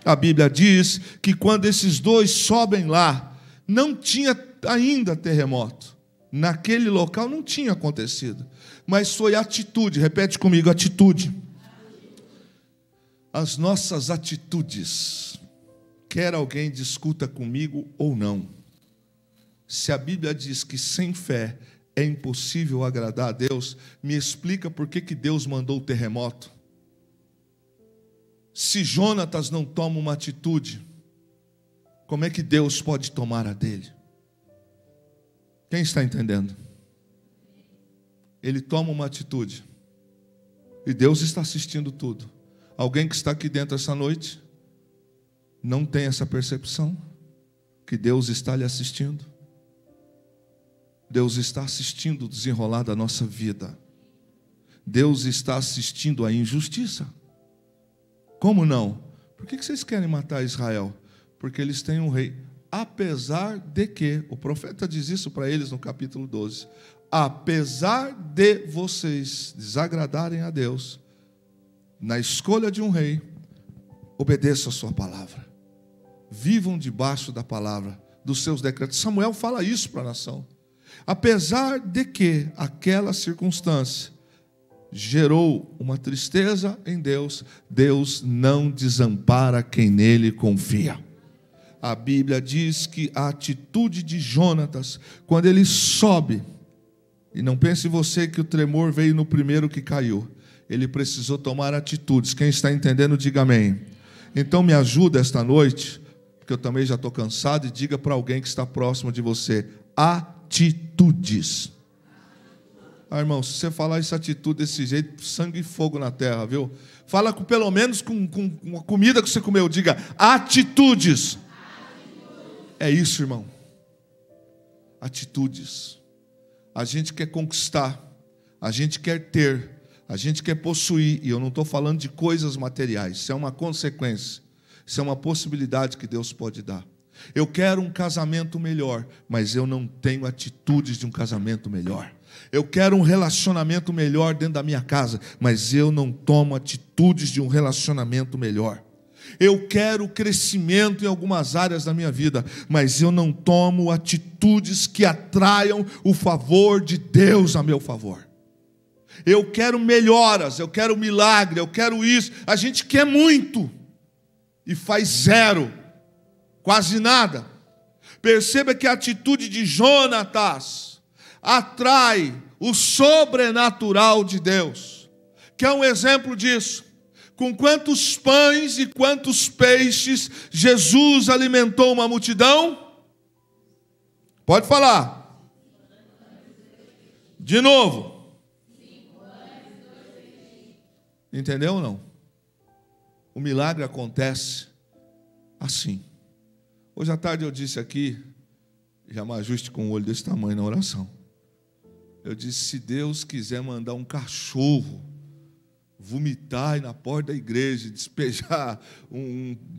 A Bíblia diz que quando esses dois sobem lá, não tinha ainda terremoto. Naquele local não tinha acontecido. Mas foi atitude, repete comigo, atitude. As nossas atitudes, quer alguém discuta comigo ou não, se a Bíblia diz que sem fé é impossível agradar a Deus, me explica por que Deus mandou o terremoto. Se Jonatas não toma uma atitude, como é que Deus pode tomar a dele? Quem está entendendo? Ele toma uma atitude, e Deus está assistindo tudo. Alguém que está aqui dentro essa noite não tem essa percepção que Deus está lhe assistindo? Deus está assistindo o desenrolar da nossa vida. Deus está assistindo a injustiça. Como não? Por que vocês querem matar Israel? Porque eles têm um rei. Apesar de que, o profeta diz isso para eles no capítulo 12. Apesar de vocês desagradarem a Deus, na escolha de um rei, obedeçam a sua palavra. Vivam debaixo da palavra, dos seus decretos. Samuel fala isso para a nação. Apesar de que aquela circunstância gerou uma tristeza em Deus, Deus não desampara quem nele confia. A Bíblia diz que a atitude de Jonatas, quando ele sobe, e não pense você que o tremor veio no primeiro que caiu, ele precisou tomar atitudes. Quem está entendendo, diga amém. Então me ajuda esta noite, porque eu também já estou cansado, e diga para alguém que está próximo de você: atitudes. Irmão, se você falar essa atitude desse jeito, sangue e fogo na terra, viu? Fala pelo menos com a comida que você comeu, diga atitudes. É isso, irmão. Atitudes. A gente quer conquistar, a gente quer ter, a gente quer possuir, e eu não estou falando de coisas materiais, isso é uma consequência, isso é uma possibilidade que Deus pode dar. Eu quero um casamento melhor, mas eu não tenho atitudes de um casamento melhor. Eu quero um relacionamento melhor dentro da minha casa, mas eu não tomo atitudes de um relacionamento melhor. Eu quero crescimento em algumas áreas da minha vida, mas eu não tomo atitudes que atraiam o favor de Deus a meu favor. Eu quero melhoras, eu quero milagre, eu quero isso. A gente quer muito e faz zero, quase nada. Perceba que a atitude de Jonatas atrai o sobrenatural de Deus. Quer um exemplo disso? Com quantos pães e quantos peixes Jesus alimentou uma multidão? Pode falar. De novo. Entendeu ou não? O milagre acontece assim. Hoje à tarde eu disse aqui, já me ajuste com um olho desse tamanho na oração. Eu disse, se Deus quiser mandar um cachorro vomitar na porta da igreja, despejar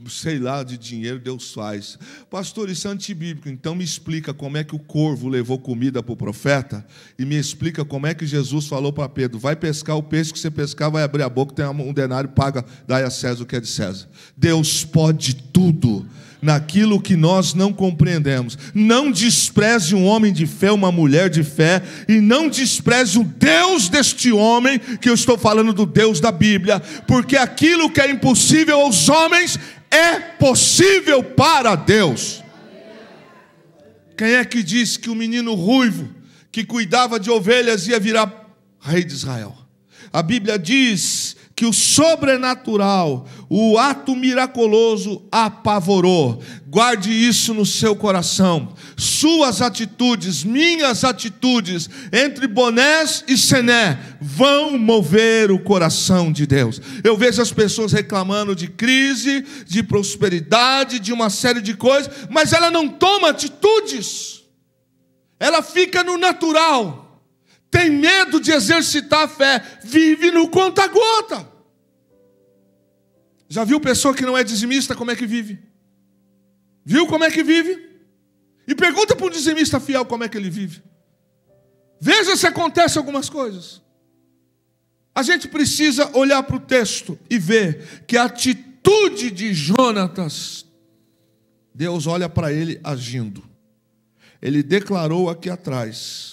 sei lá, de dinheiro, Deus faz. Pastor, isso é antibíblico. Então me explica como é que o corvo levou comida para o profeta, e me explica como é que Jesus falou para Pedro: vai pescar o peixe que você pescar, vai abrir a boca, tem um denário, paga, dai a César o que é de César. Deus pode tudo naquilo que nós não compreendemos. Não despreze um homem de fé, uma mulher de fé, e não despreze o Deus deste homem, que eu estou falando do Deus da Bíblia, porque aquilo que é impossível aos homens é possível para Deus. Quem é que disse que o menino ruivo que cuidava de ovelhas ia virar rei de Israel? A Bíblia diz que o sobrenatural, o ato miraculoso apavorou. Guarde isso no seu coração. Suas atitudes, minhas atitudes, entre Bonés e Sené, vão mover o coração de Deus. Eu vejo as pessoas reclamando de crise, de prosperidade, de uma série de coisas, mas ela não toma atitudes. Ela fica no natural. Tem medo de exercitar a fé, vive no conta-gota. Já viu pessoa que não é dizimista, como é que vive? Viu como é que vive? E pergunta para um dizimista fiel como é que ele vive. Veja se acontece algumas coisas. A gente precisa olhar para o texto e ver que a atitude de Jonatas, Deus olha para ele agindo. Ele declarou aqui atrás.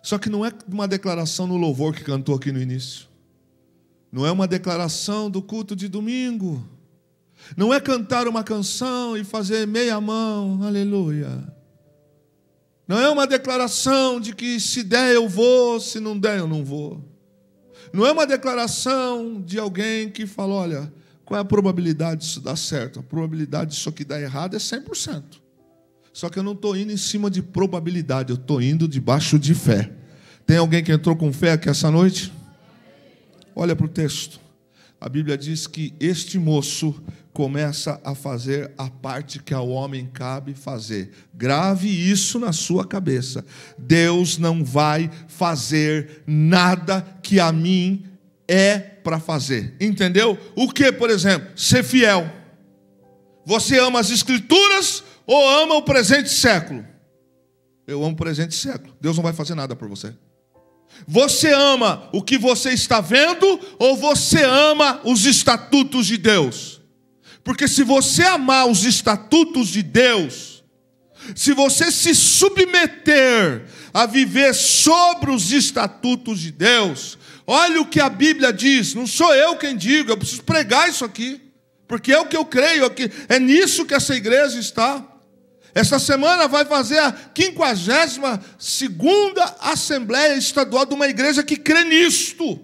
Só que não é uma declaração no louvor que cantou aqui no início. Não é uma declaração do culto de domingo. Não é cantar uma canção e fazer meia mão, aleluia. Não é uma declaração de que se der eu vou, se não der eu não vou. Não é uma declaração de alguém que fala, olha, qual é a probabilidade disso dar certo? A probabilidade disso aqui dar errado é 100%. Só que eu não estou indo em cima de probabilidade, eu estou indo debaixo de fé. Tem alguém que entrou com fé aqui essa noite? Olha para o texto. A Bíblia diz que este moço começa a fazer a parte que ao homem cabe fazer. Grave isso na sua cabeça. Deus não vai fazer nada que a mim é para fazer. Entendeu? O que, por exemplo? Ser fiel. Você ama as Escrituras ou ama o presente século? Eu amo o presente século. Deus não vai fazer nada por você. Você ama o que você está vendo ou você ama os estatutos de Deus? Porque se você amar os estatutos de Deus, se você se submeter a viver sobre os estatutos de Deus, olha o que a Bíblia diz, não sou eu quem digo, eu preciso pregar isso aqui, porque é o que eu creio, é nisso que essa igreja está. Esta semana vai fazer a 52ª Assembleia Estadual de uma igreja que crê nisto.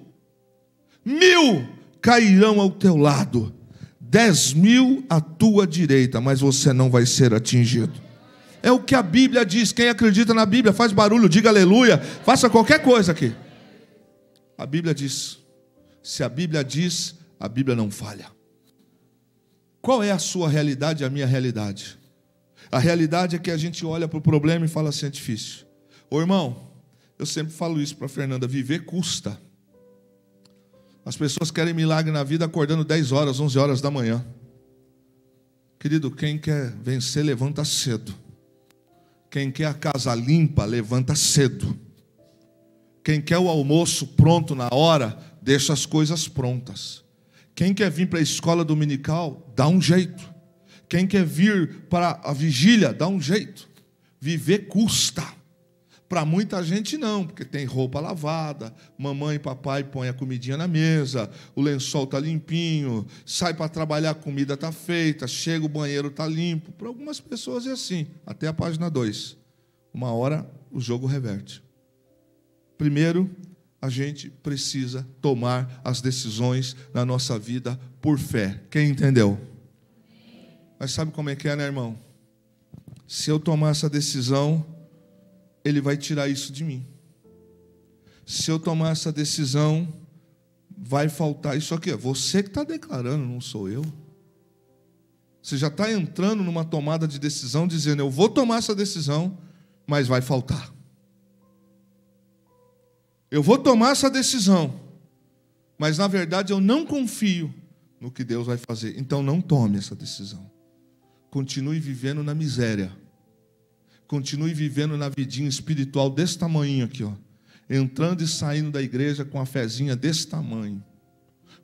1000 cairão ao teu lado, 10.000 à tua direita, mas você não vai ser atingido. É o que a Bíblia diz. Quem acredita na Bíblia, faz barulho, diga aleluia, faça qualquer coisa aqui. A Bíblia diz. Se a Bíblia diz, a Bíblia não falha. Qual é a sua realidade e a minha realidade? A realidade é que a gente olha para o problema e fala assim, é difícil. Ô irmão, eu sempre falo isso para a Fernanda, viver custa. As pessoas querem milagre na vida acordando 10 horas, 11 horas da manhã. Querido, quem quer vencer, levanta cedo. Quem quer a casa limpa, levanta cedo. Quem quer o almoço pronto na hora, deixa as coisas prontas. Quem quer vir para a escola dominical, dá um jeito. Quem quer vir para a vigília, dá um jeito. Viver custa. Para muita gente não, porque tem roupa lavada, mamãe e papai põem a comidinha na mesa, o lençol está limpinho, sai para trabalhar, a comida está feita, chega, o banheiro está limpo. Para algumas pessoas é assim, até a página 2. Uma hora o jogo reverte. Primeiro, a gente precisa tomar as decisões na nossa vida por fé. Quem entendeu? Mas sabe como é que é, né, irmão? Se eu tomar essa decisão, Ele vai tirar isso de mim. Se eu tomar essa decisão, vai faltar isso aqui. Você que está declarando, não sou eu. Você já está entrando numa tomada de decisão, dizendo, eu vou tomar essa decisão, mas vai faltar. Eu vou tomar essa decisão, mas na verdade eu não confio no que Deus vai fazer. Então não tome essa decisão. Continue vivendo na miséria. Continue vivendo na vidinha espiritual desse tamanho aqui, ó. Entrando e saindo da igreja com a fezinha desse tamanho.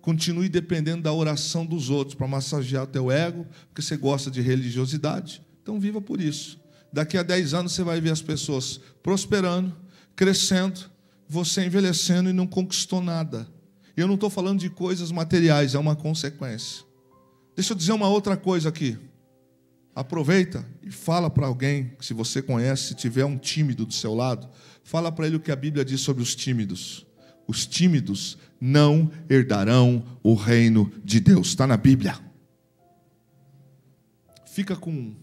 Continue dependendo da oração dos outros para massagear o teu ego, porque você gosta de religiosidade. Então viva por isso. Daqui a 10 anos você vai ver as pessoas prosperando, crescendo, você envelhecendo e não conquistou nada. E eu não estou falando de coisas materiais, é uma consequência. Deixa eu dizer uma outra coisa aqui. Aproveita e fala para alguém, se você conhece, se tiver um tímido do seu lado, fala para ele o que a Bíblia diz sobre os tímidos. Os tímidos não herdarão o reino de Deus. Está na Bíblia. Fica com...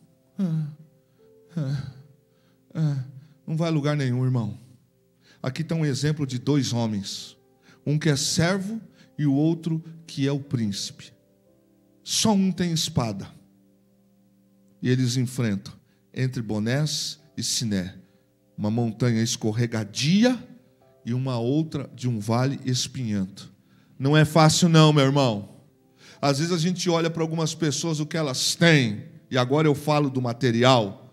Não vai a lugar nenhum, irmão. Aqui está um exemplo de 2 homens. Um que é servo e o outro que é o príncipe. Só um tem espada. E eles enfrentam entre Bonés e Siné, uma montanha escorregadia e uma outra de um vale espinhento. Não é fácil não, meu irmão. Às vezes a gente olha para algumas pessoas o que elas têm, e agora eu falo do material,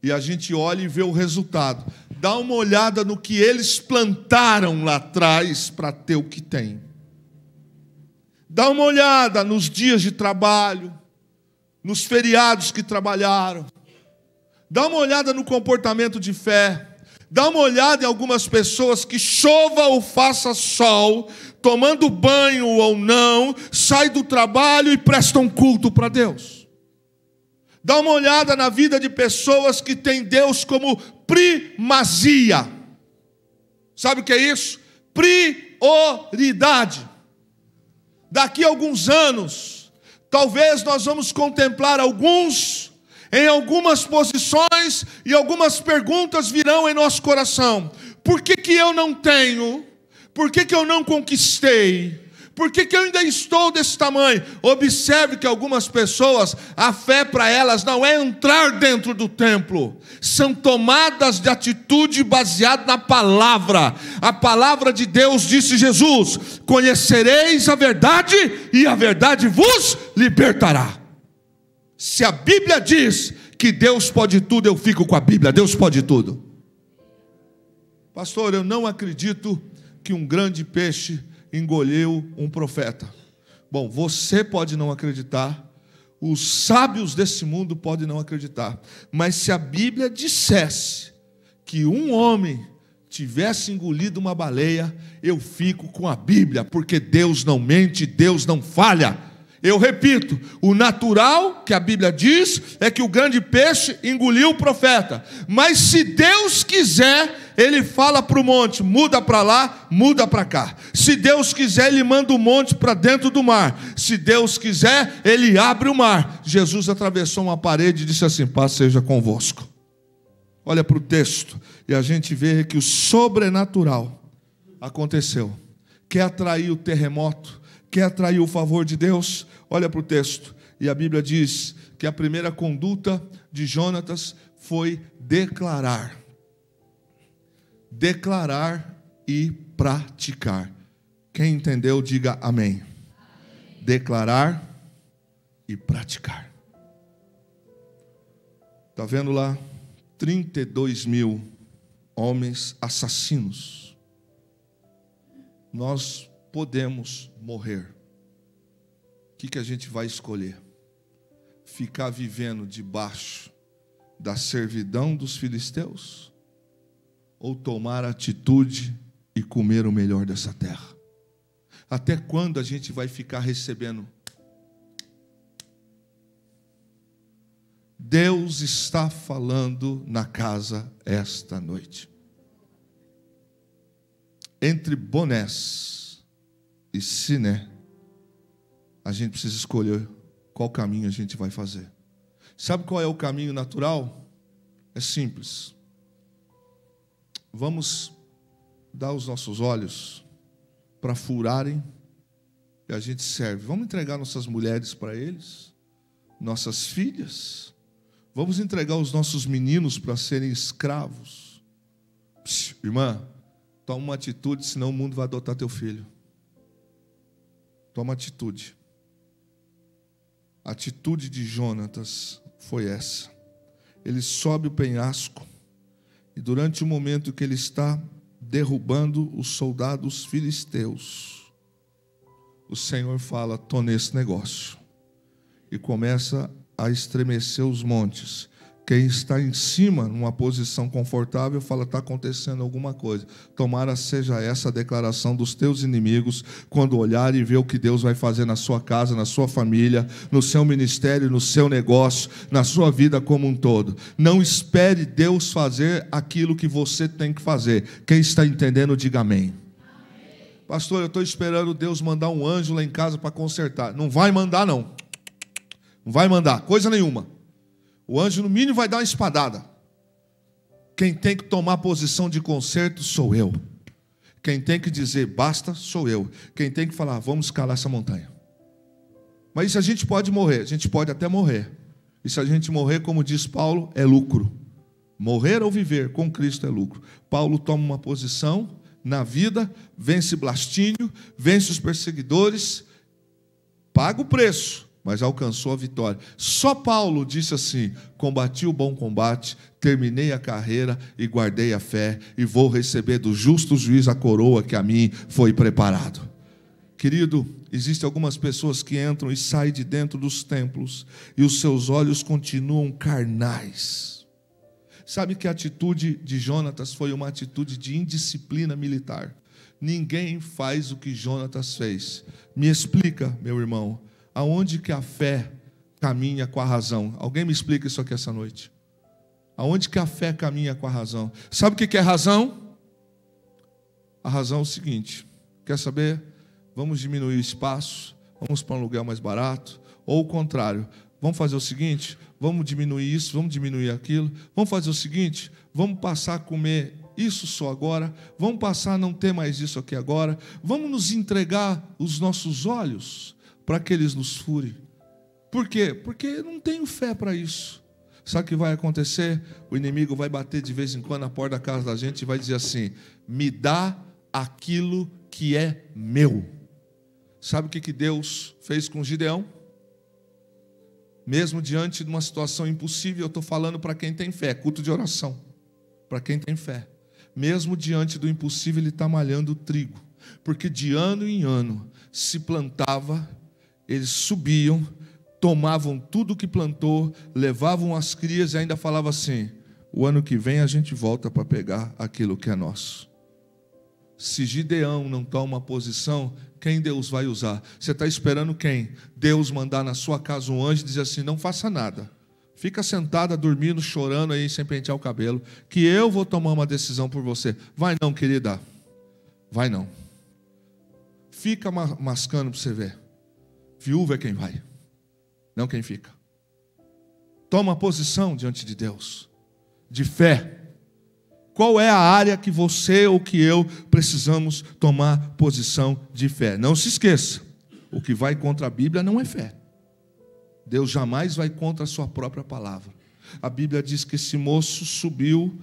e a gente olha e vê o resultado. Dá uma olhada no que eles plantaram lá atrás para ter o que tem. Dá uma olhada nos dias de trabalho, nos feriados que trabalharam. Dá uma olhada no comportamento de fé. Dá uma olhada em algumas pessoas que chova ou faça sol, tomando banho ou não, saem do trabalho e prestam culto para Deus. Dá uma olhada na vida de pessoas que têm Deus como primazia. Sabe o que é isso? Prioridade. Daqui a alguns anos, talvez nós vamos contemplar alguns em algumas posições e algumas perguntas virão em nosso coração. Por que que eu não tenho? Por que que eu não conquistei? Por que que eu ainda estou desse tamanho? Observe que algumas pessoas, a fé para elas não é entrar dentro do templo. São tomadas de atitude baseada na palavra. A palavra de Deus, disse Jesus, conhecereis a verdade e a verdade vos libertará. Se a Bíblia diz que Deus pode tudo, eu fico com a Bíblia. Deus pode tudo. Pastor, eu não acredito que um grande peixe engoliu um profeta. Bom, você pode não acreditar, Os sábios desse mundo podem não acreditar. Mas se a Bíblia dissesse que um homem tivesse engolido uma baleia, eu fico com a Bíblia, porque Deus não mente, Deus não falha. Eu repito, o natural que a Bíblia diz é que o grande peixe engoliu o profeta. Mas se Deus quiser, Ele fala para o monte, muda para lá, muda para cá. Se Deus quiser, Ele manda o monte para dentro do mar. Se Deus quiser, Ele abre o mar. Jesus atravessou uma parede e disse assim: paz seja convosco. Olha para o texto e a gente vê que o sobrenatural aconteceu. Quer atrair o terremoto? Quer atrair o favor de Deus? Olha para o texto. E a Bíblia diz que a primeira conduta de Jonatas foi declarar. Declarar e praticar. Quem entendeu, diga amém. Declarar e praticar. Está vendo lá? 32 mil homens assassinos. Nós podemos morrer. O que a gente vai escolher? Ficar vivendo debaixo da servidão dos filisteus? Ou tomar atitude e comer o melhor dessa terra? Até quando a gente vai ficar recebendo? Deus está falando na casa esta noite. Entre Bonés e Siné, a gente precisa escolher qual caminho a gente vai fazer. Sabe qual é o caminho natural? É simples. Vamos dar os nossos olhos para furarem e a gente serve. Vamos entregar nossas mulheres para eles, nossas filhas. Vamos entregar os nossos meninos para serem escravos. Irmã, toma uma atitude, senão o mundo vai adotar teu filho. Toma atitude. A atitude de Jonatas foi essa. Ele sobe o penhasco e durante o momento que ele está derrubando os soldados filisteus, o Senhor fala: estou nesse negócio. E começa a estremecer os montes. Quem está em cima, numa posição confortável, fala: está acontecendo alguma coisa. Tomara seja essa a declaração dos teus inimigos, quando olhar e ver o que Deus vai fazer na sua casa, na sua família, no seu ministério, no seu negócio, na sua vida como um todo. Não espere Deus fazer aquilo que você tem que fazer. Quem está entendendo, diga amém. Pastor, eu estou esperando Deus mandar um anjo lá em casa para consertar. Não vai mandar, não. Não vai mandar, coisa nenhuma. O anjo, no mínimo, vai dar uma espadada. Quem tem que tomar posição de conserto sou eu. Quem tem que dizer basta sou eu. Quem tem que falar vamos escalar essa montanha. Mas isso a gente pode morrer. A gente pode até morrer. E se a gente morrer, como diz Paulo, é lucro. Morrer ou viver com Cristo é lucro. Paulo toma uma posição na vida, vence Blastínio, vence os perseguidores, paga o preço, mas alcançou a vitória. Só Paulo disse assim: combati o bom combate, terminei a carreira e guardei a fé, e vou receber do justo juiz a coroa que a mim foi preparado. Querido, existem algumas pessoas que entram e saem de dentro dos templos, e os seus olhos continuam carnais. Sabe que a atitude de Jonatas foi uma atitude de indisciplina militar. Ninguém faz o que Jonatas fez. Me explica, meu irmão, aonde que a fé caminha com a razão? Alguém me explica isso aqui essa noite. Aonde que a fé caminha com a razão? Sabe o que é razão? A razão é o seguinte: quer saber? Vamos diminuir o espaço, vamos para um lugar mais barato, ou o contrário, vamos fazer o seguinte, vamos diminuir isso, vamos diminuir aquilo, vamos fazer o seguinte, vamos passar a comer isso só agora, vamos passar a não ter mais isso aqui agora, vamos nos entregar os nossos olhos para que eles nos furem. Por quê? Porque eu não tenho fé para isso. Sabe o que vai acontecer? O inimigo vai bater de vez em quando na porta da casa da gente e vai dizer assim: me dá aquilo que é meu. Sabe o que Deus fez com Gideão? Mesmo diante de uma situação impossível, eu estou falando para quem tem fé, culto de oração, para quem tem fé. Mesmo diante do impossível, ele está malhando o trigo, porque de ano em ano se plantava, eles subiam, tomavam tudo que plantou, levavam as crias e ainda falavam assim: o ano que vem a gente volta para pegar aquilo que é nosso. Se Gideão não toma posição, quem Deus vai usar? Você está esperando quem? Deus mandar na sua casa um anjo e dizer assim: não faça nada, fica sentada, dormindo, chorando aí, sem pentear o cabelo, que eu vou tomar uma decisão por você. Vai não, querida, vai não. Fica mascando para você ver. Viúva é quem vai, não quem fica. Toma posição diante de Deus, de fé. Qual é a área que você ou que eu precisamos tomar posição de fé? Não se esqueça, o que vai contra a Bíblia não é fé. Deus jamais vai contra a sua própria palavra. A Bíblia diz que esse moço subiu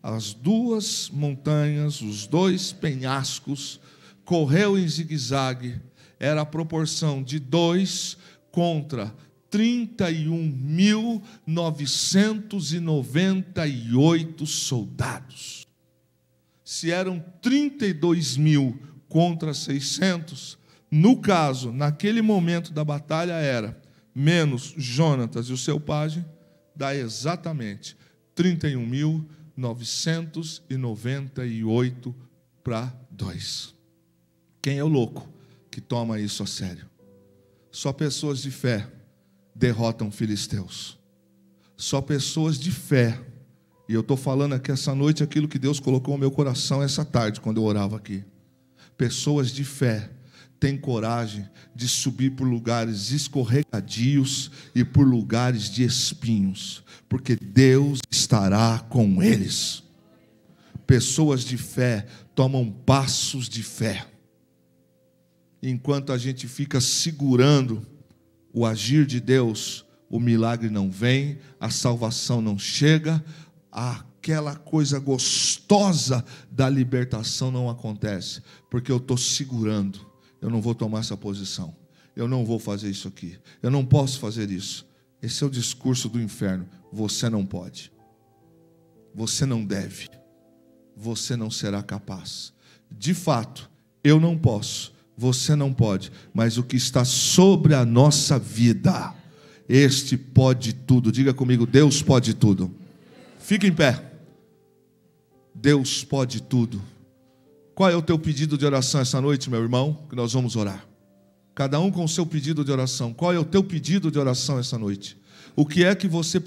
as duas montanhas, os dois penhascos, correu em zigue-zague, era a proporção de 2 contra 31.998 soldados. Se eram 32.000 contra 600, no caso, naquele momento da batalha era menos Jonatas e o seu pajem, dá exatamente 31.998 para 2. Quem é o louco que toma isso a sério? Só pessoas de fé derrotam filisteus. Só pessoas de fé. E eu estou falando aqui essa noite aquilo que Deus colocou no meu coração essa tarde, quando eu orava aqui. Pessoas de fé têm coragem de subir por lugares escorregadios e por lugares de espinhos, porque Deus estará com eles. Pessoas de fé tomam passos de fé. Enquanto a gente fica segurando o agir de Deus, o milagre não vem, a salvação não chega, aquela coisa gostosa da libertação não acontece, porque eu estou segurando. Eu não vou tomar essa posição, eu não vou fazer isso aqui, eu não posso fazer isso. Esse é o discurso do inferno. Você não pode, você não deve, você não será capaz. De fato, eu não posso, você não pode, mas o que está sobre a nossa vida, este pode tudo. Diga comigo: Deus pode tudo. Fica em pé. Deus pode tudo. Qual é o teu pedido de oração essa noite, meu irmão? Que nós vamos orar. Cada um com o seu pedido de oração. Qual é o teu pedido de oração essa noite? O que é que você